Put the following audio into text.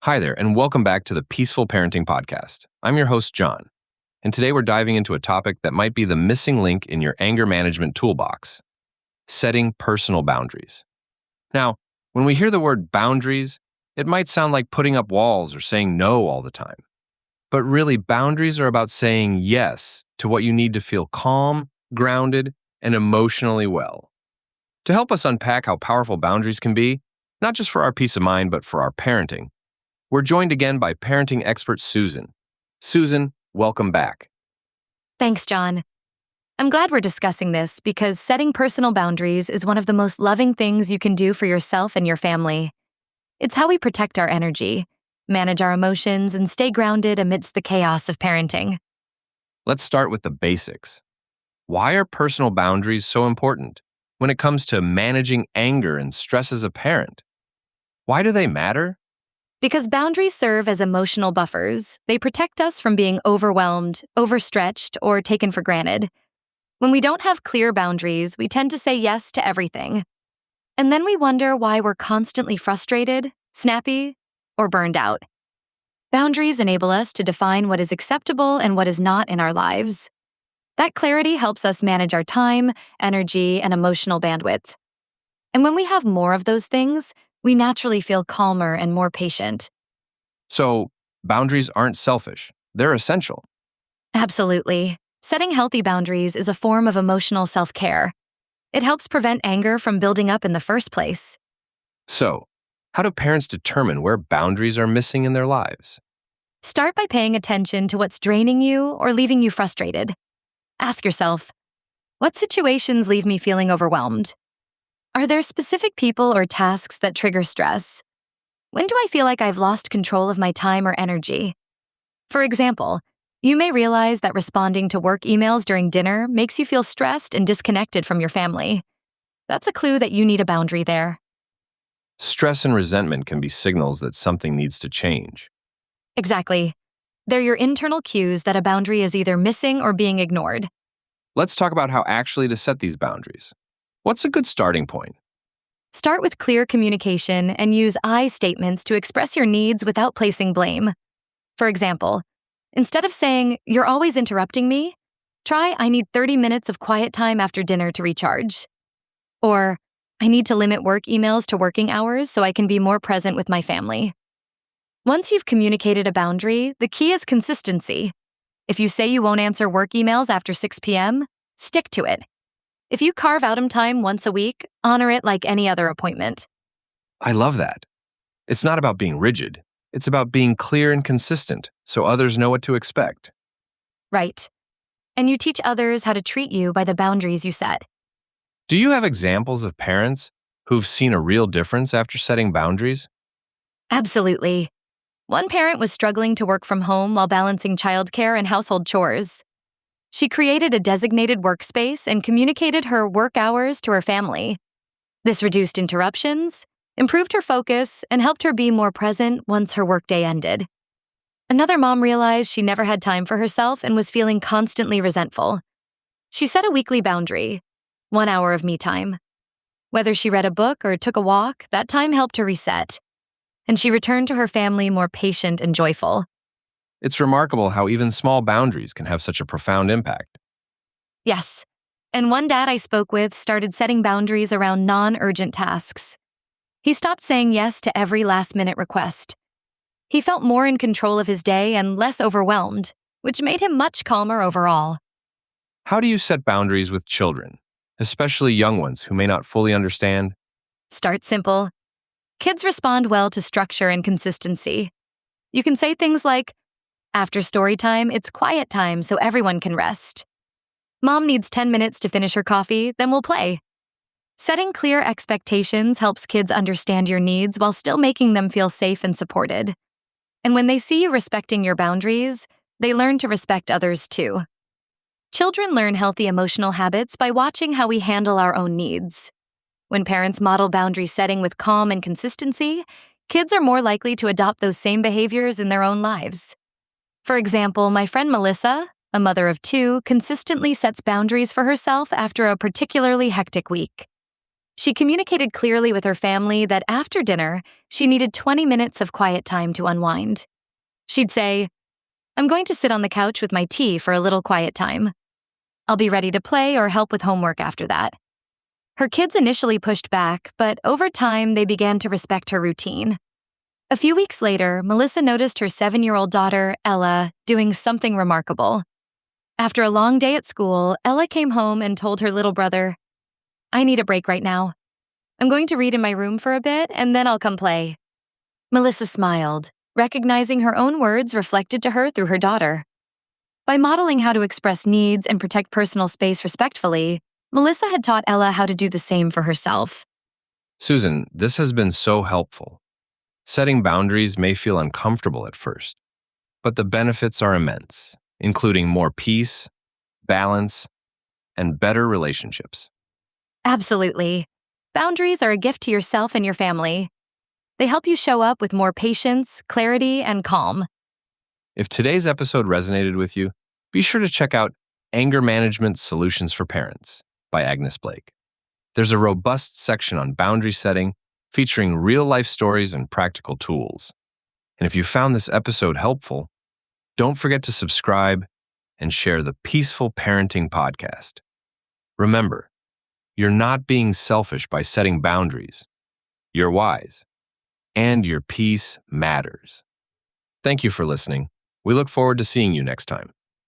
Hi there, and welcome back to the Peaceful Parenting Podcast. I'm your host, John, and today we're diving into a topic that might be the missing link in your anger management toolbox: setting personal boundaries. Now, when we hear the word boundaries, it might sound like putting up walls or saying no all the time. But really, boundaries are about saying yes to what you need to feel calm, grounded, and emotionally well. To help us unpack how powerful boundaries can be, not just for our peace of mind, but for our parenting, we're joined again by parenting expert Susan. Susan, welcome back. Thanks, John. I'm glad we're discussing this because setting personal boundaries is one of the most loving things you can do for yourself and your family. It's how we protect our energy, manage our emotions, and stay grounded amidst the chaos of parenting. Let's start with the basics. Why are personal boundaries so important when it comes to managing anger and stress as a parent? Why do they matter? Because boundaries serve as emotional buffers, they protect us from being overwhelmed, overstretched, or taken for granted. When we don't have clear boundaries, we tend to say yes to everything. And then we wonder why we're constantly frustrated, snappy, or burned out. Boundaries enable us to define what is acceptable and what is not in our lives. That clarity helps us manage our time, energy, and emotional bandwidth. And when we have more of those things, we naturally feel calmer and more patient. So, boundaries aren't selfish. They're essential. Absolutely. Setting healthy boundaries is a form of emotional self-care. It helps prevent anger from building up in the first place. So, how do parents determine where boundaries are missing in their lives? Start by paying attention to what's draining you or leaving you frustrated. Ask yourself, what situations leave me feeling overwhelmed? Are there specific people or tasks that trigger stress? When do I feel like I've lost control of my time or energy? For example, you may realize that responding to work emails during dinner makes you feel stressed and disconnected from your family. That's a clue that you need a boundary there. Stress and resentment can be signals that something needs to change. Exactly. They're your internal cues that a boundary is either missing or being ignored. Let's talk about how actually to set these boundaries. What's a good starting point? Start with clear communication and use I statements to express your needs without placing blame. For example, instead of saying, "You're always interrupting me," try, "I need 30 minutes of quiet time after dinner to recharge." Or, "I need to limit work emails to working hours so I can be more present with my family." Once you've communicated a boundary, the key is consistency. If you say you won't answer work emails after 6 p.m., stick to it. If you carve out time once a week, honor it like any other appointment. I love that. It's not about being rigid. It's about being clear and consistent so others know what to expect. Right. And you teach others how to treat you by the boundaries you set. Do you have examples of parents who've seen a real difference after setting boundaries? Absolutely. One parent was struggling to work from home while balancing childcare and household chores. She created a designated workspace and communicated her work hours to her family. This reduced interruptions, improved her focus, and helped her be more present once her workday ended. Another mom realized she never had time for herself and was feeling constantly resentful. She set a weekly boundary, 1 hour of me time. Whether she read a book or took a walk, that time helped her reset. And she returned to her family more patient and joyful. It's remarkable how even small boundaries can have such a profound impact. Yes. And one dad I spoke with started setting boundaries around non-urgent tasks. He stopped saying yes to every last-minute request. He felt more in control of his day and less overwhelmed, which made him much calmer overall. How do you set boundaries with children, especially young ones who may not fully understand? Start simple. Kids respond well to structure and consistency. You can say things like, "After story time, it's quiet time so everyone can rest." "Mom needs 10 minutes to finish her coffee, then we'll play." Setting clear expectations helps kids understand your needs while still making them feel safe and supported. And when they see you respecting your boundaries, they learn to respect others too. Children learn healthy emotional habits by watching how we handle our own needs. When parents model boundary setting with calm and consistency, kids are more likely to adopt those same behaviors in their own lives. For example, my friend Melissa, a mother of 2, consistently sets boundaries for herself after a particularly hectic week. She communicated clearly with her family that after dinner, she needed 20 minutes of quiet time to unwind. She'd say, "I'm going to sit on the couch with my tea for a little quiet time. I'll be ready to play or help with homework after that." Her kids initially pushed back, but over time, they began to respect her routine. A few weeks later, Melissa noticed her 7-year-old daughter, Ella, doing something remarkable. After a long day at school, Ella came home and told her little brother, "I need a break right now. I'm going to read in my room for a bit, and then I'll come play." Melissa smiled, recognizing her own words reflected to her through her daughter. By modeling how to express needs and protect personal space respectfully, Melissa had taught Ella how to do the same for herself. Susan, this has been so helpful. Setting boundaries may feel uncomfortable at first, but the benefits are immense, including more peace, balance, and better relationships. Absolutely. Boundaries are a gift to yourself and your family. They help you show up with more patience, clarity, and calm. If today's episode resonated with you, be sure to check out Anger Management Solutions for Parents by Agnes Blake. There's a robust section on boundary setting featuring real-life stories and practical tools. And if you found this episode helpful, don't forget to subscribe and share the Peaceful Parenting Podcast. Remember, you're not being selfish by setting boundaries. You're wise, and your peace matters. Thank you for listening. We look forward to seeing you next time.